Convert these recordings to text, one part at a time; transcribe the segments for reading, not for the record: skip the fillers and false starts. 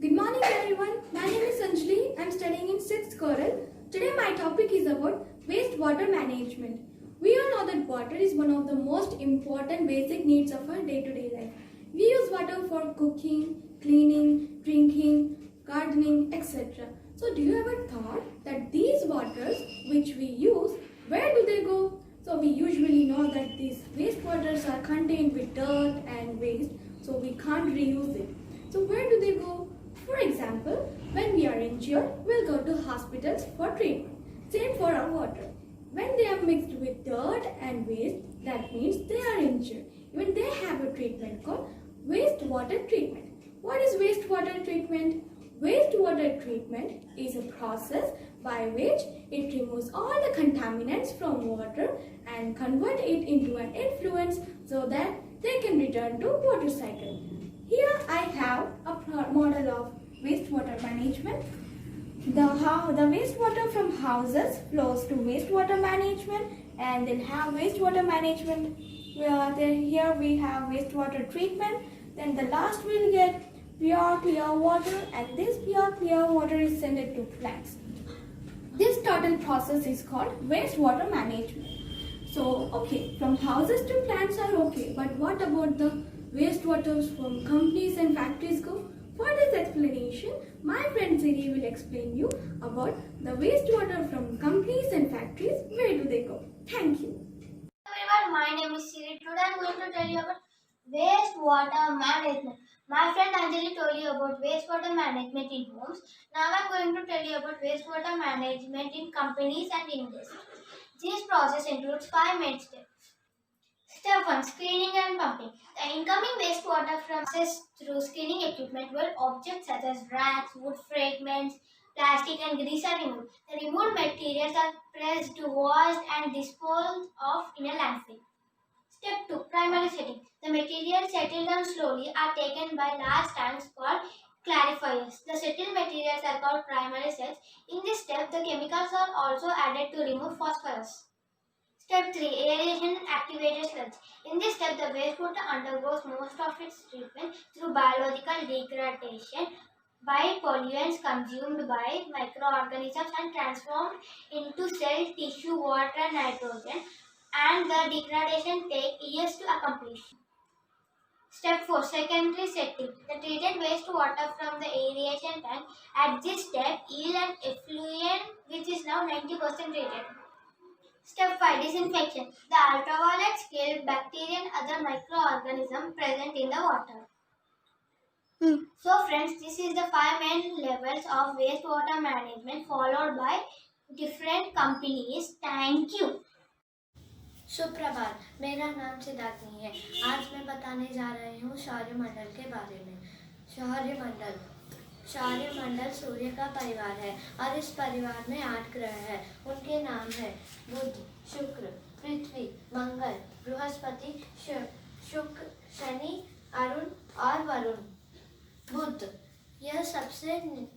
Good morning everyone. My name is Anjali. I am studying in 6th Choral. Today my topic is about wastewater management. We all know that water is one of the most important basic needs of our day-to-day life. We use water for cooking, cleaning, drinking, gardening, etc. So do you ever thought that these waters which we use, where do they go? So we usually know that these wastewaters are contained with dirt and waste, so we can't reuse it. So where do they go? For example, when we are injured, we'll go to hospitals for treatment. Same for our water. When they are mixed with dirt and waste, that means they are injured. Even they have a treatment called wastewater treatment. What is wastewater treatment? Wastewater treatment is a process by which it removes all the contaminants from water and convert it into an effluent so that they can return to water cycle. Here I have a model of wastewater management. The wastewater from houses flows to wastewater management, and then have wastewater management. Here we have wastewater treatment. Then the last we'll get pure clear water, and this pure clear water is sent to plants. This total process is called wastewater management. So okay, from houses to plants are okay, but what about the wastewaters from companies and factories go? For this explanation, my friend Siri will explain you about the wastewater from companies and factories. Where do they go? Thank you. Everyone, my name is Siri. Today I am going to tell you about wastewater management. My friend Anjali told you about wastewater management in homes. Now I am going to tell you about wastewater management in companies and industries. This process includes 5 main steps. Step 1. Screening and pumping. The incoming wastewater from processed through screening equipment where objects such as rags, wood fragments, plastic and grease are removed. The removed materials are pressed, washed and disposed of in a landfill. Step 2. Primary setting. The materials settled down slowly are taken by large tanks called clarifiers. The settled materials are called primary sets. In this step, the chemicals are also added to remove phosphorus. Step 3. Aeration and activated sludge. In this step, the wastewater undergoes most of its treatment through biological degradation by pollutants consumed by microorganisms and transformed into cell, tissue, water, and nitrogen, and the degradation takes years to accomplish. Step 4. Secondary setting. The treated wastewater from the aeration tank at this step yield an effluent which is now 90% treated. Step 5. Disinfection. The ultraviolet scale bacteria and other microorganisms present in the water. So friends, this is the 5 main levels of wastewater management followed by different companies. Thank you. सुप्रभात, मेरा नाम सिद्धार्थनी है। आज मैं बताने जा रही हूँ सौरमंडल के बारे में। सौरमंडल सूर्य का परिवार है और इस परिवार में 8 ग्रह हैं। उनके नाम है बुध, शुक्र, पृथ्वी, मंगल, बृहस्पति, शुक्र, शनि, अरुण और वरुण। बुध यह सबसे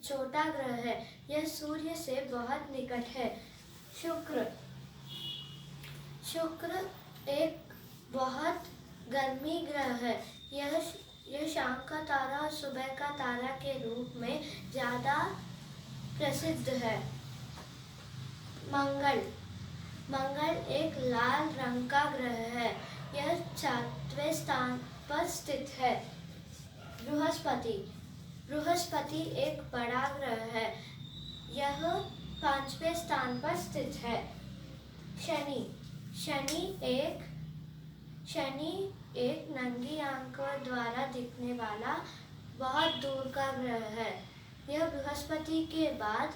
छोटा ग्रह है। यह सूर्य से बहुत निकट है। शुक्र एक बहुत गर्मी ग्रह है। यह शाम का तारा और सुबह का तारा के रूप में ज़्यादा प्रसिद्ध है। मंगल एक लाल रंग का ग्रह है। यह 4वें स्थान पर स्थित है। बृहस्पति एक बड़ा ग्रह है। यह 5वें स्थान पर स्थित है। शनि एक नंगी आंखों द्वारा दिखने वाला बहुत दूर का ग्रह है। यह बृहस्पति के बाद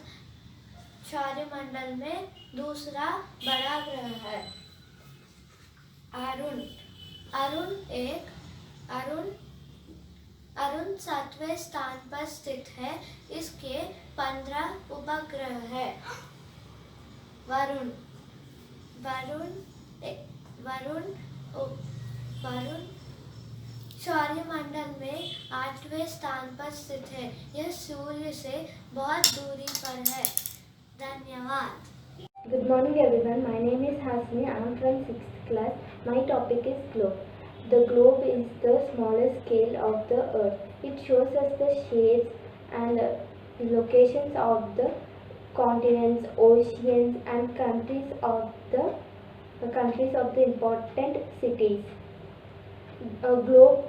सौरमंडल में दूसरा बड़ा ग्रह है। अरुण 7वें स्थान पर स्थित है। इसके 15 उपग्रह है। वरुण सौरमंडल में 8वें स्थान पर स्थित है। यह सूर्य से बहुत दूरी पर है। धन्यवाद। Good morning everyone. My name is Hasni. I am from 6th class. My topic is globe. The globe is the smallest scale of the earth. It shows us the shapes, and locations of the continents, oceans, and countries of the important cities. A globe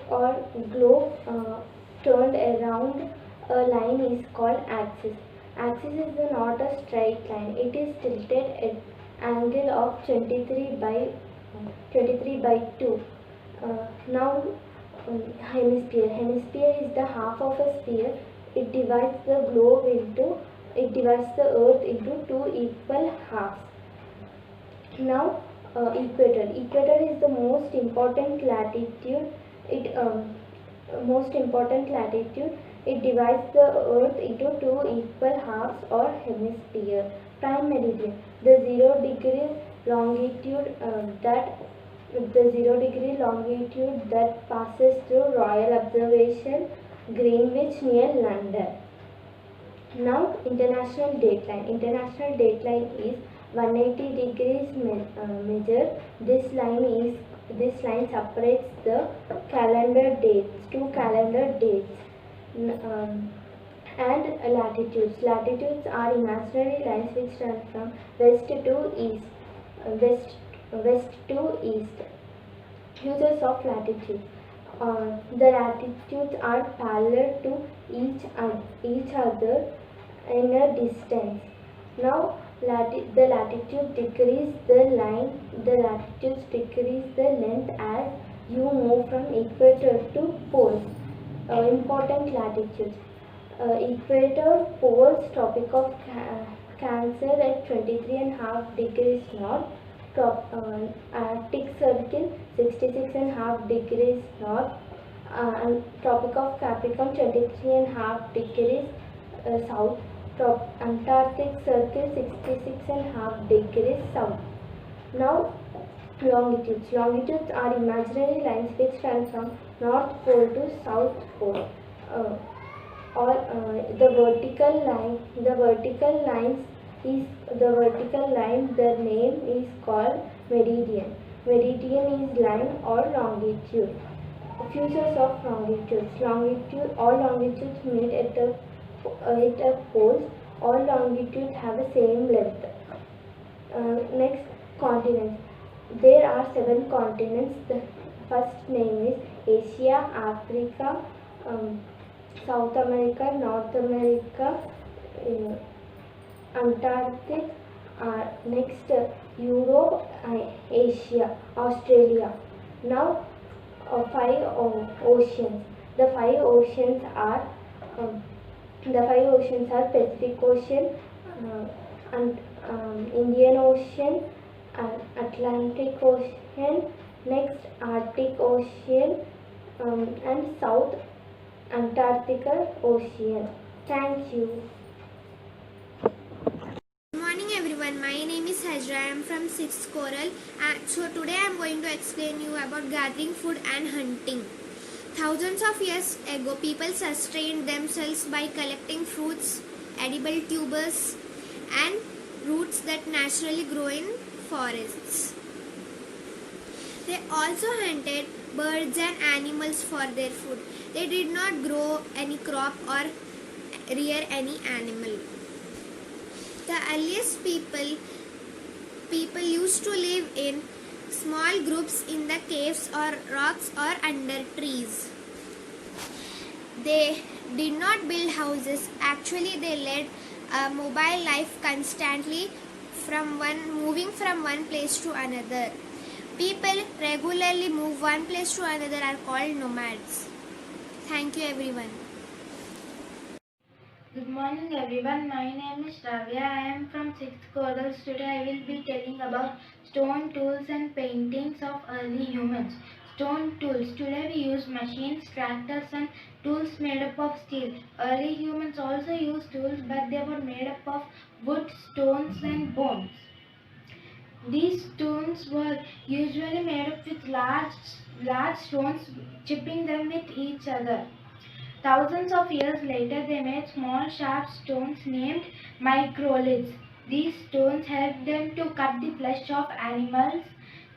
turned around a line is called axis. Axis is not a straight line. It is tilted at angle of 23 by 2. Now hemisphere. Hemisphere is the half of a sphere. It divides the earth into two equal halves. Now, equator. Equator is the most important latitude. It divides the Earth into two equal halves or hemisphere. Prime meridian. The 0 degree longitude that passes through Royal Observation Greenwich near London. Now international dateline. International dateline is 180 degrees measure. This line separates the two calendar dates. And latitudes. Latitudes are imaginary lines which run from west to east. West to east. Uses of latitude. The latitudes are parallel to each other in a distance. Now the latitudes decrease the length as you move from equator to poles. Important latitudes. Equator, poles, Tropic of Cancer at 23.5 degrees north. Arctic Circle 66.5 degrees north. And Tropic of Capricorn 23.5 degrees south. Antarctic Circle 66.5 degrees south. Now longitudes. Longitudes are imaginary lines which run from North Pole to South Pole. The vertical line, the name is called meridian. Meridian is line or longitude. Features of longitudes. All longitudes meet at a poles. All longitudes have the same length. Next, continents. There are 7 continents. The first name is Asia, Africa, South America, North America, Antarctic. Next, Europe, Asia, Australia. Now, 5 oceans. The 5 oceans are Pacific Ocean, and Indian Ocean, Atlantic Ocean, next Arctic Ocean, and South Antarctica Ocean. Thank you. Good morning everyone, my name is Hajra. I am from 6th Coral. So today I am going to explain you about gathering food and hunting. Thousands of years ago, people sustained themselves by collecting fruits, edible tubers, and roots that naturally grow in forests. They also hunted birds and animals for their food. They did not grow any crop or rear any animal. The earliest people used to live in small groups in the caves or rocks or under trees. They did not build houses. Actually, they led a mobile life, constantly moving from one place to another. People regularly move one place to another are called nomads. Thank you everyone. Good morning everyone, my name is Ravya. I am from 6th Corals. Today I will be telling about stone tools and paintings of early humans. Stone tools. Today we use machines, tractors and tools made up of steel. Early humans also used tools, but they were made up of wood, stones and bones. These stones were usually made up with large stones, chipping them with each other. Thousands of years later, they made small sharp stones named microliths. These stones helped them to cut the flesh of animals,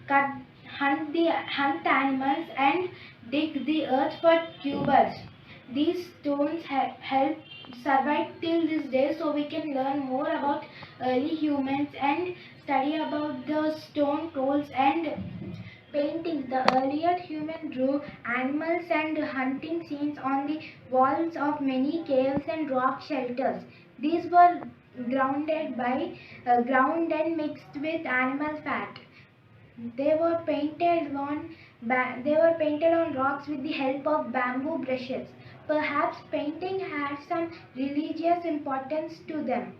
hunt animals and dig the earth for tubers. These stones helped survived till this day, so we can learn more about early humans and study about the stone tools and paintings. The earlier human drew animals and hunting scenes on the walls of many caves and rock shelters. These were ground and mixed with animal fat. They were painted on rocks with the help of bamboo brushes. Perhaps painting had some religious importance to them.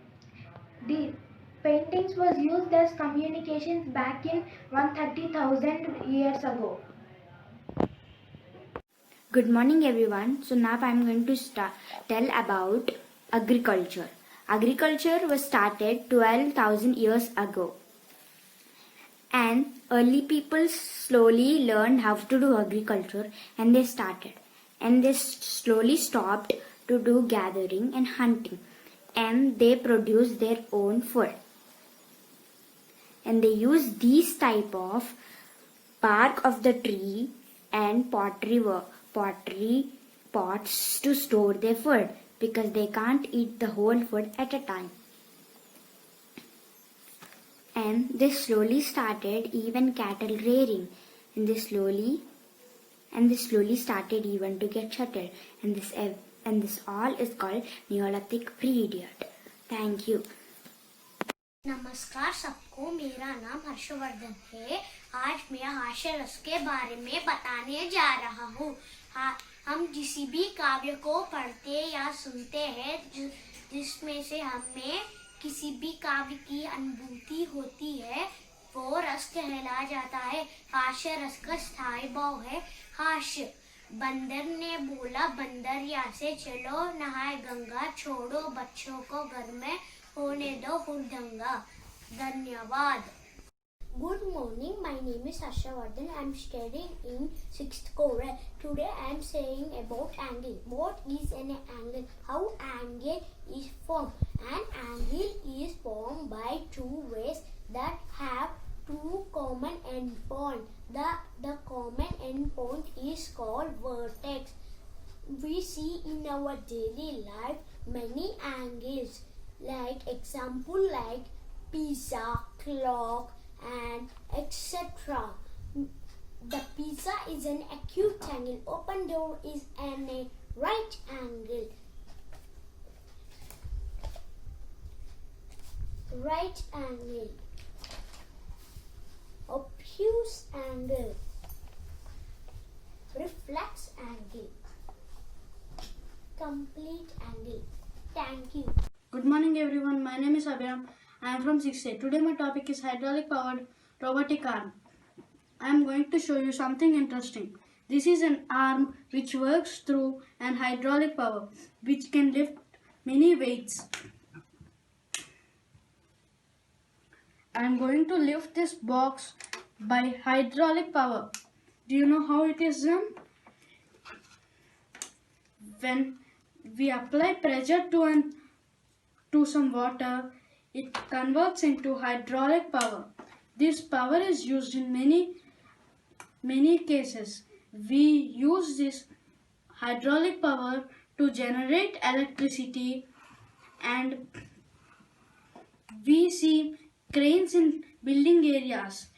The paintings was used as communications back in 130,000 years ago. Good morning everyone. So now I am going to tell about agriculture. Agriculture was started 12,000 years ago. And early people slowly learned how to do agriculture and they started. And they slowly stopped to do gathering and hunting. And they produced their own food. And they used these type of bark of the tree and pottery pots to store their food because they can't eat the whole food at a time. And they slowly started even cattle rearing, and they slowly started even to get shuttle. And this all is called Neolithic period. Thank you. नमस्कार सबको, मेरा नाम हर्षवर्धन है। आज मैं हास्य रस के बारे में बताने जा रहा हूँ। हम किसी भी काव्य को पढ़ते या सुनते हैं जिसमें से हमें किसी भी काव्य की अनुभूति होती है, वो रस कहला जाता है। हास्य रस का स्थायी भाव है हास्य। बंदर ने बोला बंदरिया से, चलो नहाए गंगा, छोड़ो बच्चों को घर में होने दो हुड़दंगा। धन्यवाद। Good morning, my name is Harshavardhan. I am studying in 6th Choral. Today I am saying about angle. What is an angle? How angle is formed? An angle is formed by two ways that have two common endpoints. The common endpoint is called vertex. We see in our daily life many angles, like example like pizza, clock, and etc. The pizza is an acute angle. Open door is a right angle. Right angle. Obtuse angle. Reflex angle. Complete angle. Thank you. Good morning everyone, my name is Abhiram. I am from 6th A. Today my topic is hydraulic powered robotic arm. I am going to show you something interesting. This is an arm which works through an hydraulic power which can lift many weights. I am going to lift this box by hydraulic power. Do you know how it is done? When we apply pressure to some water, it converts into hydraulic power. This power is used in many cases. We use this hydraulic power to generate electricity, and we see cranes in building areas.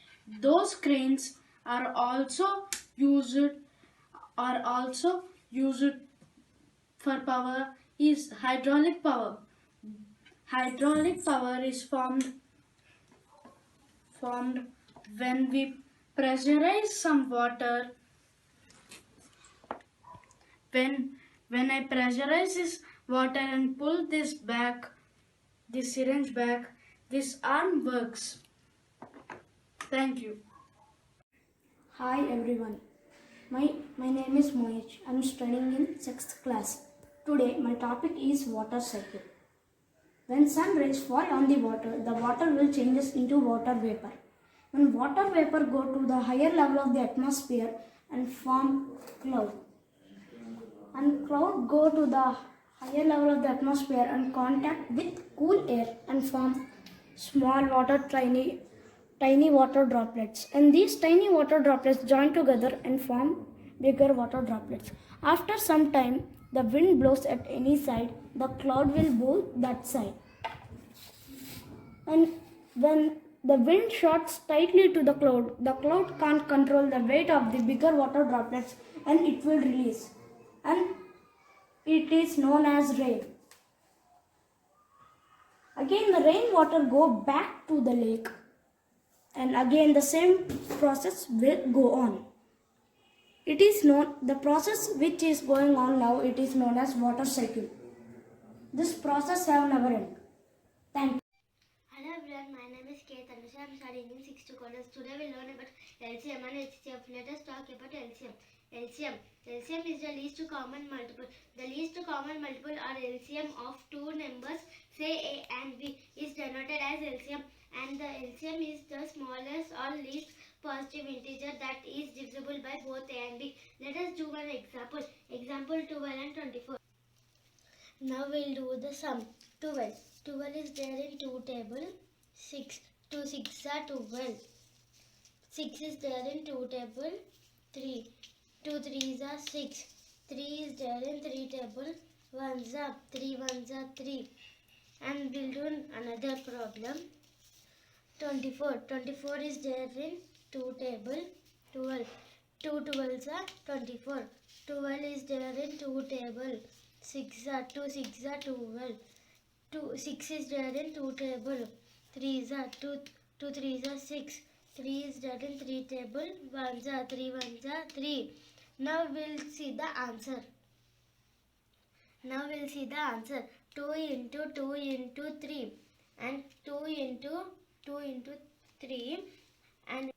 Those cranes are also used for power is hydraulic power. Hydraulic power is formed when we pressurize some water. When I pressurize this water and pull this syringe back, this arm works. Thank you. Hi everyone, my name is Mohit. I am studying in 6th class. Today my topic is water cycle. When sun rays fall on the water will changes into water vapor. When water vapor go to the higher level of the atmosphere and form cloud. And cloud go to the higher level of the atmosphere and contact with cool air and form small tiny water droplets. And these tiny water droplets join together and form bigger water droplets. After some time, the wind blows at any side, the cloud will blow that side. And when the wind shots tightly to the cloud can't control the weight of the bigger water droplets and it will release. And it is known as rain. Again the rainwater go back to the lake and again the same process will go on. It is known, the process which is going on now, it is known as water cycle. This process have never end. Thank you. Hello everyone, my name is K. Tanusha. I am studying in 6th college. Today we learn about LCM and HCF. Let us talk about LCM. LCM is the least common multiple. The least common multiple or LCM of two numbers, say A and B, is denoted as LCM, and the LCM is the smallest or least positive integer that is divisible by both A and B. Let us do one example. Example 12 and 24. Now we'll do the sum. 12. 12 is there in 2 table. 6. 2 6 are 12. 6 is there in 2 table. 3. 2 3s are 6. 3 is there in 3 table. 1s are 3 1s are 3. And we'll do another problem. 24. 24 is there in 2 table. 12. 2 12s are 24. 12 is there in 2 table. 6 are 2 6 are 12. 6 is there in 2 table. 3s are 2 3s are 6. 3 is there in 3 table. 1s are 3 1s are 3. Now we'll see the answer. 2 into 2 into 3 and 2 into 3 and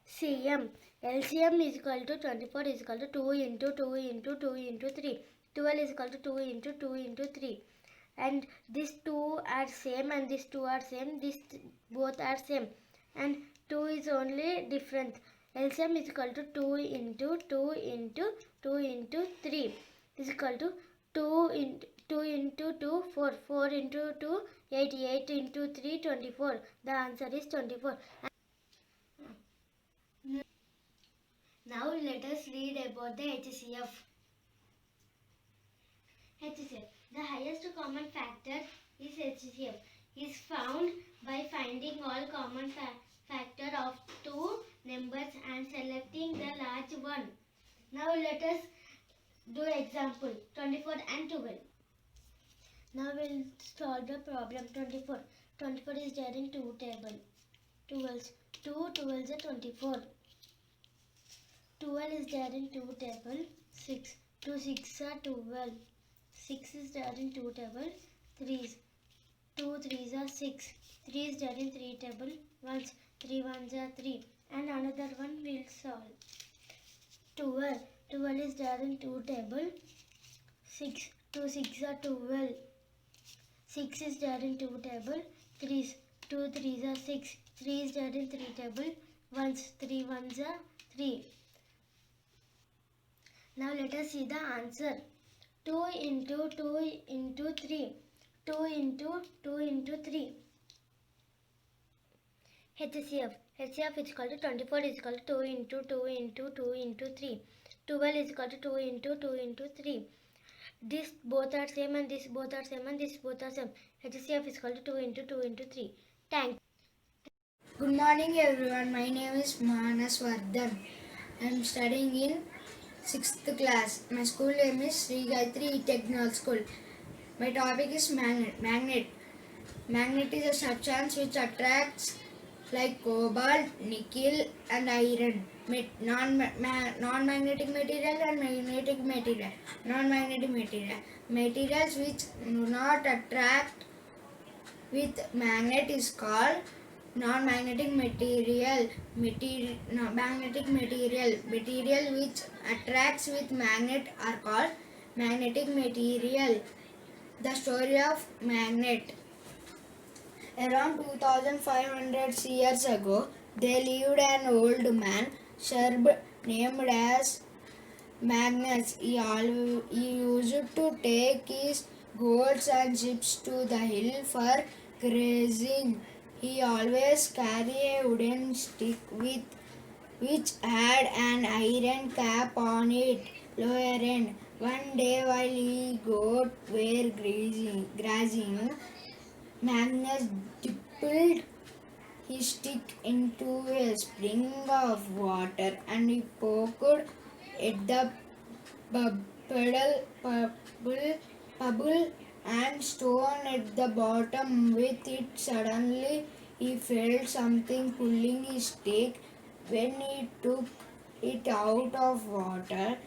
CM. LCM is equal to 24 is equal to 2 into 2 into 2 into 3. 12 is equal to 2 into 2 into 3. And these two are same and these two are same. These both are same. And 2 is only different. LCM is equal to 2 into 2 into 2 into 3 is equal to 2 into 2, 4. 4 into 2, 8. 8 into 3, 24. The answer is 24. Now let us read about the HCF. HCF. The highest common factor is HCF. Is found by finding all common factor of two numbers and selecting the large one. Now let us do example 24 and 12. Now we'll solve the problem. 24. 24 is there in 2 table. 12s. 2 12s are 24. 12 is there in 2 table. 6. 2 6 are 12. 6 is there in 2 table. 3s. 2 3s are 6. 3 is there in 3 table. 1s. 3 1s are 3. And another one we'll solve. 12. 12 is there in 2 table. 6. 2 6 are 12. 6 is there in 2 table. 3s. 2 3s are 6. 3 is there in 3 table. 1s. 3 1s are 3. Now let us see the answer. 2 into 2 into 3. 2 into 2 into 3. HCF. HCF is equal to 24 is equal to 2 into 2 into 2 into 3. 12 is equal to 2 into 2 into 3. This both are same and this both are same and this both are same. HCF is equal to 2 into 2 into 3. Thank you. Good morning everyone. My name is Manas Vardhan. I am studying in 6th class. My school name is Sri Gayatri Technical School. My topic is magnet. Magnet is a substance which attracts like cobalt, nickel and iron. Non-magnetic material and magnetic material. Non-magnetic material. Materials which do not attract with magnet is called non-magnetic material. Magnetic material. Material which attracts with magnet are called magnetic material. The story of magnet. Around 2500 years ago, there lived an old man, Serb, named as Magnus. He used to take his goats and sheep to the hill for grazing. He always carried a wooden stick which had an iron cap on its lower end. One day while he goat were grazing, Magnus dipped his stick into a spring of water and he poked at the pebble and stone at the bottom with it. Suddenly he felt something pulling his stick. When he took it out of water,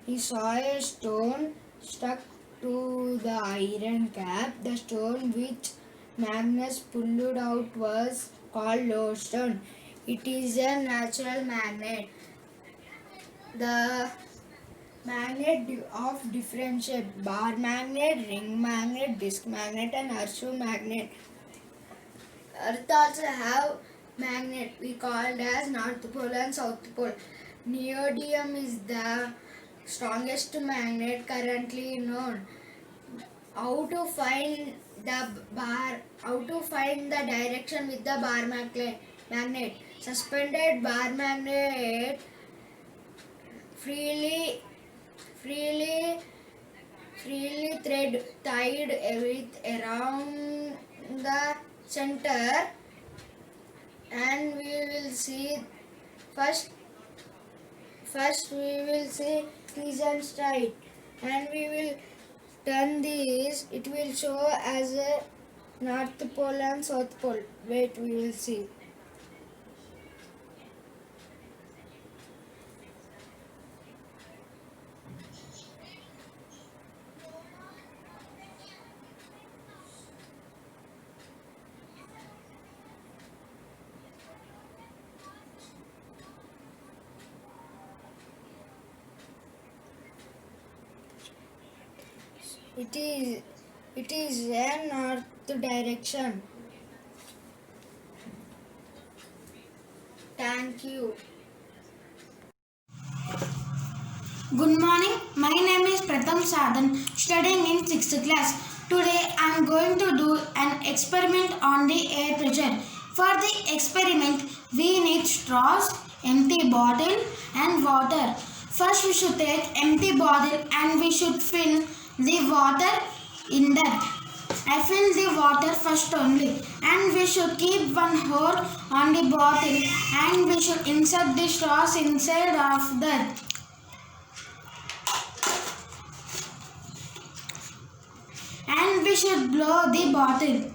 he saw a stone stuck to the iron cap. The stone which Magnus pulled out was called lodestone. It is a natural magnet. The magnet of different shape: bar magnet, ring magnet, disc magnet, and horseshoe magnet. Earth also have magnet we called as North Pole and South Pole. Neodymium is the strongest magnet currently known. How to find the direction with the bar magnet? Suspended bar magnet freely thread tied with around the center, and we will see first we will see these and straight, and we will turn this. It will show as a North Pole and South Pole. Wait, we will see. It is a north direction. Thank you. Good morning. My name is Pratham Sadhan, studying in 6th class. Today I am going to do an experiment on the air pressure. For the experiment, we need straws, empty bottle and water. First we should take empty bottle and we should fill the water in that. I fill the water first only, and we should keep one hole on the bottle and we should insert the straws inside of that. And we should blow the bottle.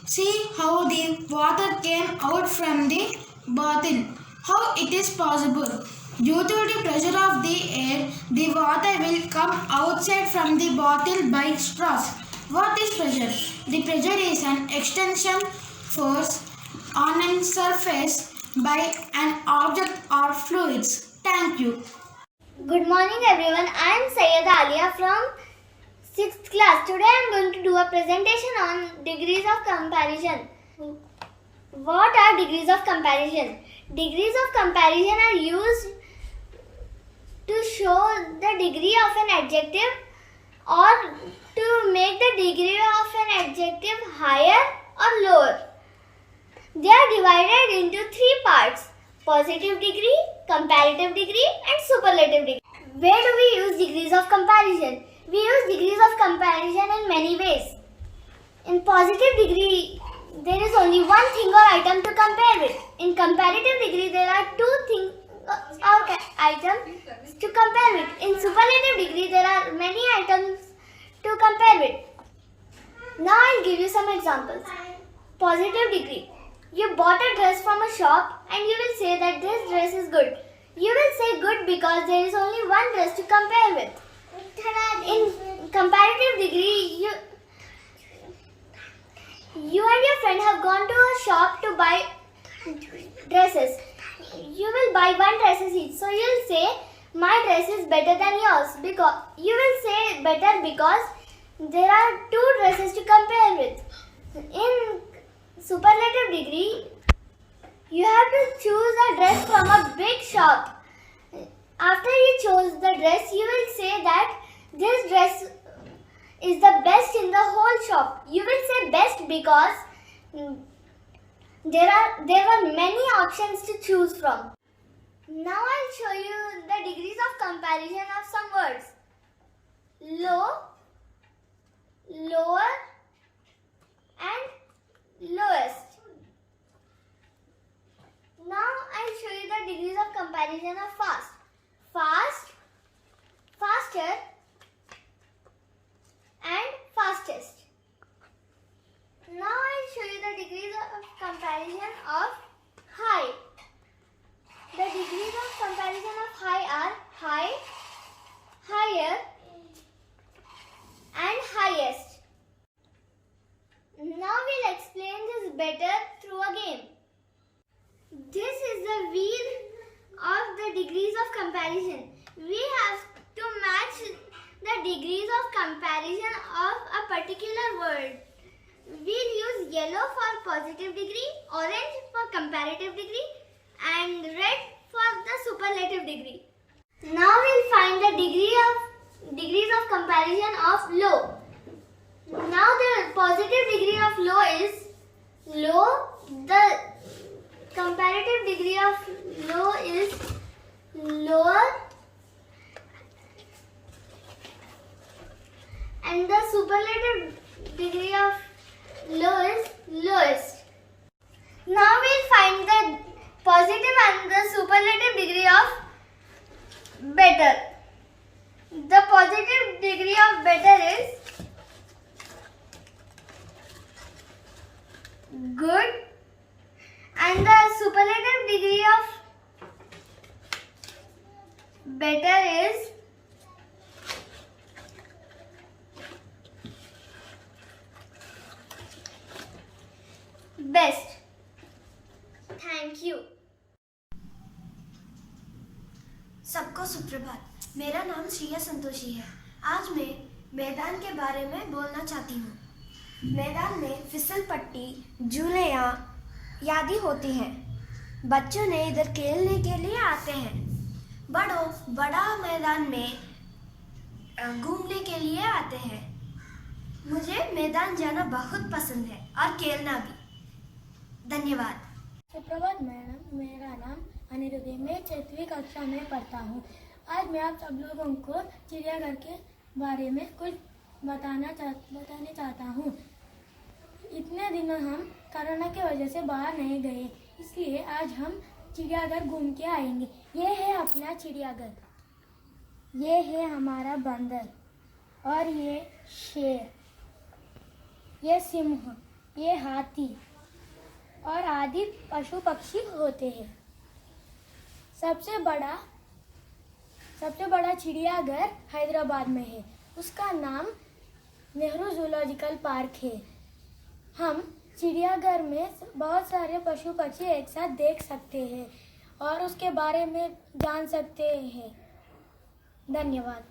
See how the water came out from the bottle. How it is possible? Due to the pressure of the air, the water will come outside from the bottle by straws. What is pressure? The pressure is an extension force on a surface by an object or fluids. Thank you. Good morning everyone. I am Sayyeda Alia from 6th class. Today I am going to do a presentation on degrees of comparison. What are degrees of comparison? Degrees of comparison are used to show the degree of an adjective or to make the degree of an adjective higher or lower. They are divided into 3 parts: positive degree, comparative degree and superlative degree. Where do we use degrees of comparison? We use degrees of comparison in many ways. In positive degree, there is only one thing or item to compare with. In comparative degree, there are 2 things or items to compare with. In superlative degree, there are many items to compare with. Now I'll give you some examples. Positive degree. You bought a dress from a shop and you will say that this dress is good. You will say good because there is only one dress to compare with. In comparative degree, you and your friend have gone to a shop to buy dresses. You will buy one dress each. So you will say my dress is better than yours. Because you will say better because there are 2 dresses to compare with. In superlative degree, you have to choose a dress from a big shop. After you chose the dress, you will say that this dress is the best in the whole shop. You will say best because There were many options to choose from. Now I'll show you the degrees of comparison of some words. Low, lower, and lowest. Now I'll show you the degrees of comparison of fast. Fast, faster, and fastest. Now I'll show you the degrees of comparison of high. The degrees of comparison of high are high, higher, and highest. Now we'll explain this better through a game. This is the wheel of the degrees of comparison. We have to match the degrees of comparison of a particular word. We'll use yellow for positive degree, orange for comparative degree, and red for the superlative degree. Now we'll find the degrees of comparison of low. Now the positive degree of low is low. The comparative degree of low is lower, and the superlative degree of low is lowest. Now we'll find the positive and the superlative degree of better. The positive degree of better is good, and the superlative degree of better is best. Thank you. सबको सुप्रभात। मेरा नाम श्रिया संतोषी है। आज मैं मैदान के बारे में बोलना चाहती हूँ। मैदान में फिसल पट्टी, झूलियाँ आदि होती हैं। बच्चों ने इधर खेलने के लिए आते हैं। बड़ा मैदान में घूमने के लिए आते हैं। मुझे मैदान जाना बहुत पसंद है और खेलना भी। धन्यवाद। सुप्रभात मैडम, मेरा नाम अनिरुद्धि, मैं 6वीं कक्षा में पढ़ता हूँ। आज मैं आप सब लोगों को चिड़ियाघर के बारे में कुछ बताने चाहता हूँ। इतने दिन हम कोरोना की वजह से बाहर नहीं गए, इसलिए आज हम चिड़ियाघर घूम के आएंगे। ये है अपना चिड़ियाघर, ये है हमारा बंदर, और ये शेर, ये सिंह, ये हाथी और आदि पशु पक्षी होते हैं। सबसे बड़ा चिड़ियाघर हैदराबाद में है। उसका नाम नेहरू जूलॉजिकल पार्क है। हम चिड़ियाघर में बहुत सारे पशु पक्षी एक साथ देख सकते हैं और उसके बारे में जान सकते हैं। धन्यवाद।